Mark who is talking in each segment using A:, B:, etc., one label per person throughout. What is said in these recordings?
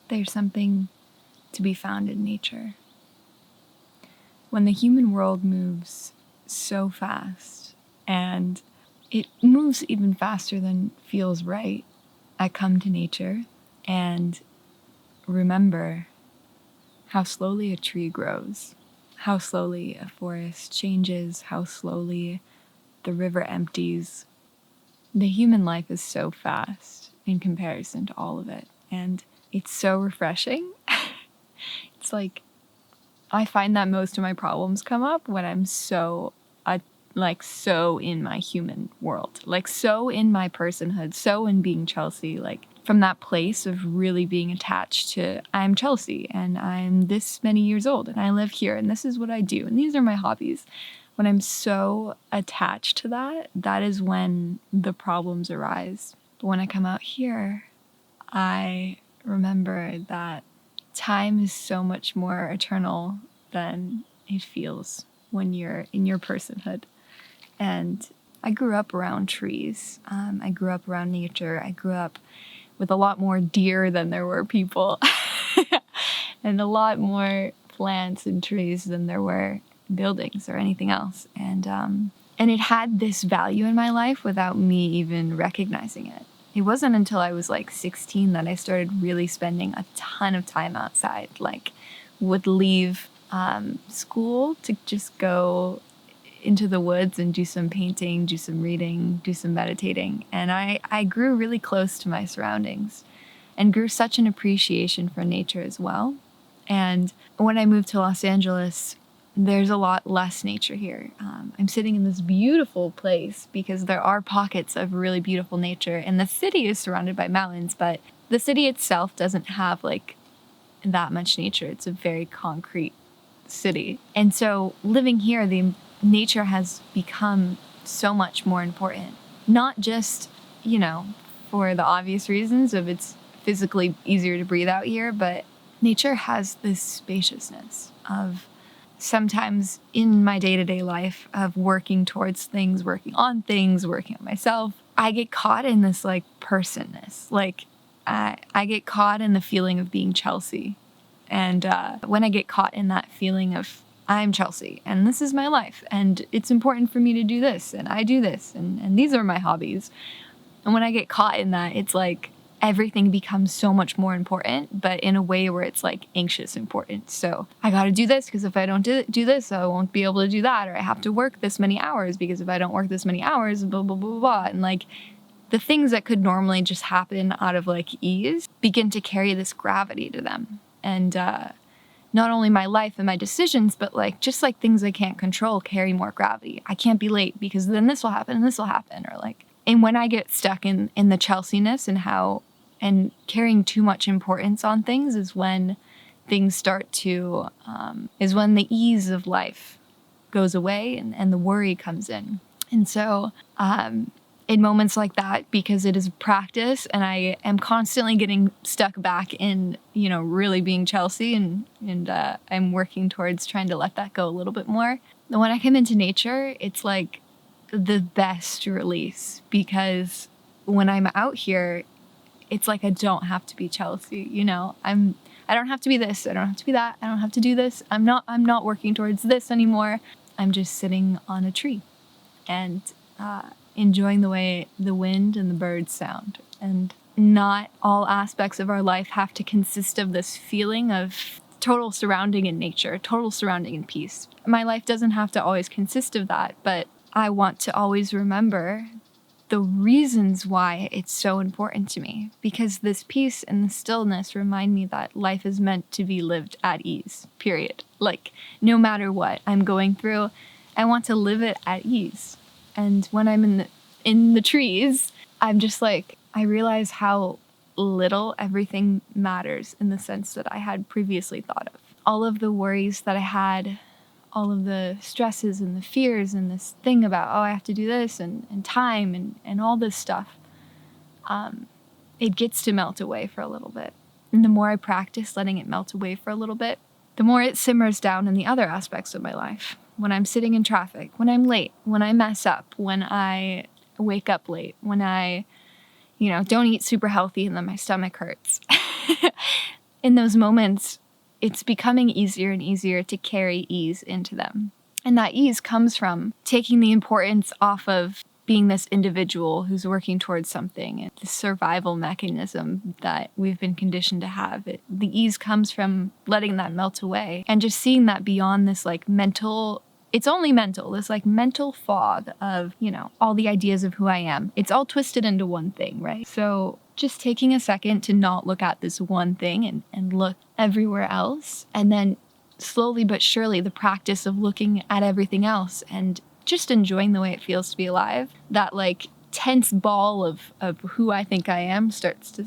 A: there's something to be found in nature. When the human world moves so fast, and it moves even faster than feels right, I come to nature and remember how slowly a tree grows, how slowly a forest changes, how slowly the river empties. The human life is so fast in comparison to all of it, and it's so refreshing. It's like I find that most of my problems come up when I'm so so in my human world, like so in my personhood, so in being Chelsea, like from that place of really being attached to I'm Chelsea and I'm this many years old and I live here and this is what I do and these are my hobbies. When I'm so attached to that, that is when the problems arise. But when I come out here, I remember that time is so much more eternal than it feels when you're in your personhood. And I grew up around trees. I grew up around nature. I grew up with a lot more deer than there were people and a lot more plants and trees than there were buildings or anything else. And it had this value in my life without me even recognizing it. It wasn't until I was like 16 that I started really spending a ton of time outside, like would leave school to just go into the woods and do some painting, do some reading, do some meditating. And I grew really close to my surroundings and grew such an appreciation for nature as well. And when I moved to Los Angeles, there's a lot less nature here. I'm sitting in this beautiful place because there are pockets of really beautiful nature, and the city is surrounded by mountains, but the city itself doesn't have like that much nature. It's a very concrete city. And so living here, the nature has become so much more important. Not just, for the obvious reasons of it's physically easier to breathe out here, but nature has this spaciousness of sometimes in my day-to-day life of working towards things, working on myself, I get caught in this like personness. Like I get caught in the feeling of being Chelsea. And when I get caught in that feeling of I'm Chelsea and this is my life and it's important for me to do this and I do this and these are my hobbies. And when I get caught in that, it's like everything becomes so much more important, but in a way where it's like anxious important. So I got to do this because if I don't do this, I won't be able to do that. Or I have to work this many hours because if I don't work this many hours, blah, blah, blah, blah. And like the things that could normally just happen out of like ease begin to carry this gravity to them. And not only my life and my decisions, but like just like things I can't control carry more gravity. I can't be late because then this will happen and this will happen. Or like, and when I get stuck in the Chelsea-ness and carrying too much importance on things is when things start to, is when the ease of life goes away and the worry comes in. And so, in moments like that, because it is practice and I am constantly getting stuck back in, really being Chelsea and I'm working towards trying to let that go a little bit more. And when I come into nature, it's like the best release because when I'm out here, it's like I don't have to be Chelsea, I don't have to be this, I don't have to be that, I don't have to do this. I'm not working towards this anymore. I'm just sitting on a tree and enjoying the way the wind and the birds sound. And not all aspects of our life have to consist of this feeling of total surrounding in nature, total surrounding in peace. My life doesn't have to always consist of that, but I want to always remember the reasons why it's so important to me, because this peace and the stillness remind me that life is meant to be lived at ease, period. Like, no matter what I'm going through, I want to live it at ease. And when I'm in the trees, I'm just like, I realize how little everything matters in the sense that I had previously thought of. All of the worries that I had, all of the stresses and the fears and this thing about, I have to do this and time and all this stuff, it gets to melt away for a little bit. And the more I practice letting it melt away for a little bit, the more it simmers down in the other aspects of my life. When I'm sitting in traffic, when I'm late, when I mess up, when I wake up late, when I, don't eat super healthy and then my stomach hurts. in those moments, it's becoming easier and easier to carry ease into them. And that ease comes from taking the importance off of being this individual who's working towards something, and the survival mechanism that we've been conditioned to have. The ease comes from letting that melt away and just seeing that beyond this like mental, it's only mental, this like mental fog of, all the ideas of who I am. It's all twisted into one thing, right? So just taking a second to not look at this one thing and look everywhere else, and then slowly but surely the practice of looking at everything else and just enjoying the way it feels to be alive, that like tense ball of who I think I am starts to,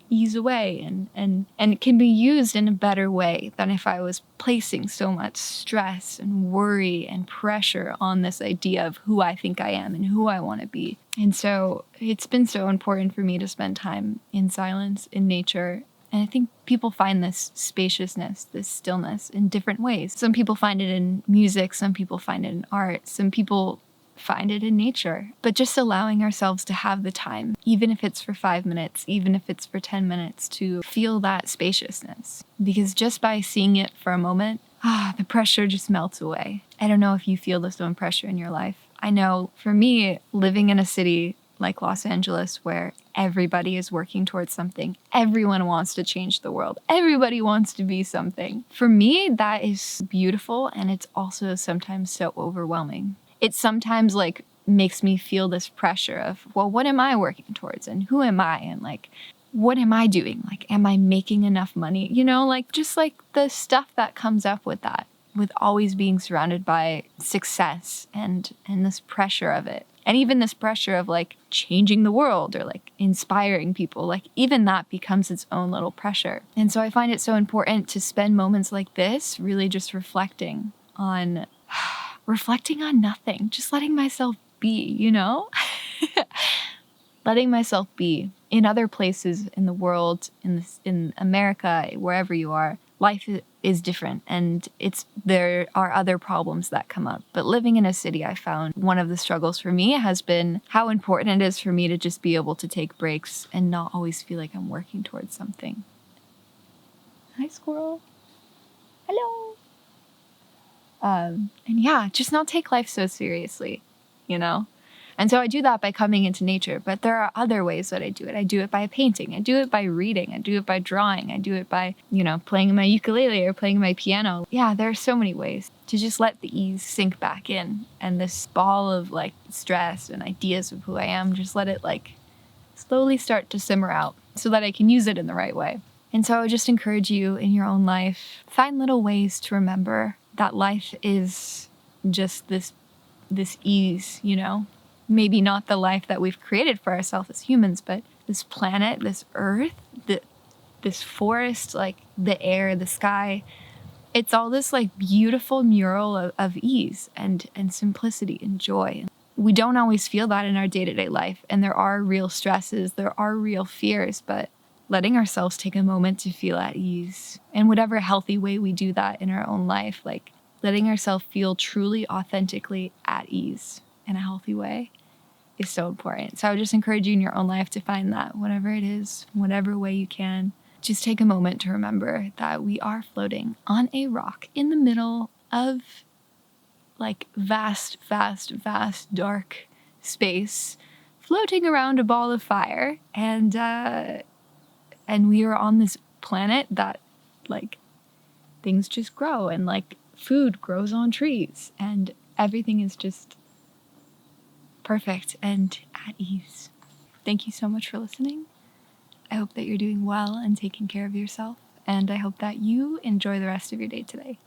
A: ease away and it can be used in a better way than if I was placing so much stress and worry and pressure on this idea of who I think I am and who I want to be. And so it's been so important for me to spend time in silence, in nature. And I think people find this spaciousness, this stillness in different ways. Some people find it in music, some people find it in art, some people find it in nature. But just allowing ourselves to have the time, even if it's for 5 minutes, even if it's for 10 minutes, to feel that spaciousness. Because just by seeing it for a moment, the pressure just melts away. I don't know if you feel this own pressure in your life. I know for me, living in a city like Los Angeles, where everybody is working towards something. Everyone wants to change the world. Everybody wants to be something. For me, that is beautiful, and it's also sometimes so overwhelming. It sometimes like makes me feel this pressure of, well, what am I working towards, and who am I, and like, what am I doing? Like, am I making enough money? Just like the stuff that comes up with that, with always being surrounded by success and this pressure of it. And even this pressure of like changing the world or like inspiring people, like even that becomes its own little pressure. And so I find it so important to spend moments like this really just reflecting on nothing, just letting myself be, letting myself be. In other places in the world, in America, wherever you are, life is different, and there are other problems that come up. But living in a city, I found one of the struggles for me has been how important it is for me to just be able to take breaks and not always feel like I'm working towards something. Hi, squirrel. Hello. And yeah, just not take life so seriously, And so I do that by coming into nature, but there are other ways that I do it. I do it by painting. I do it by reading. I do it by drawing. I do it by, playing my ukulele or playing my piano. Yeah, there are so many ways to just let the ease sink back in, and this ball of like stress and ideas of who I am, just let it like slowly start to simmer out so that I can use it in the right way. And so I would just encourage you in your own life, find little ways to remember that life is just this ease, Maybe not the life that we've created for ourselves as humans, but this planet, this earth, this forest, like the air, the sky, it's all this like beautiful mural of ease and simplicity and joy. We don't always feel that in our day-to-day life, and there are real stresses, there are real fears, but letting ourselves take a moment to feel at ease, in whatever healthy way we do that in our own life, like letting ourselves feel truly, authentically at ease in a healthy way is so important. So I would just encourage you in your own life to find that, whatever it is, whatever way you can. Just take a moment to remember that we are floating on a rock in the middle of like vast, dark space, floating around a ball of fire. And we are on this planet that like things just grow, and like food grows on trees, and everything is just perfect and at ease. Thank you so much for listening. I hope that you're doing well and taking care of yourself, and I hope that you enjoy the rest of your day today.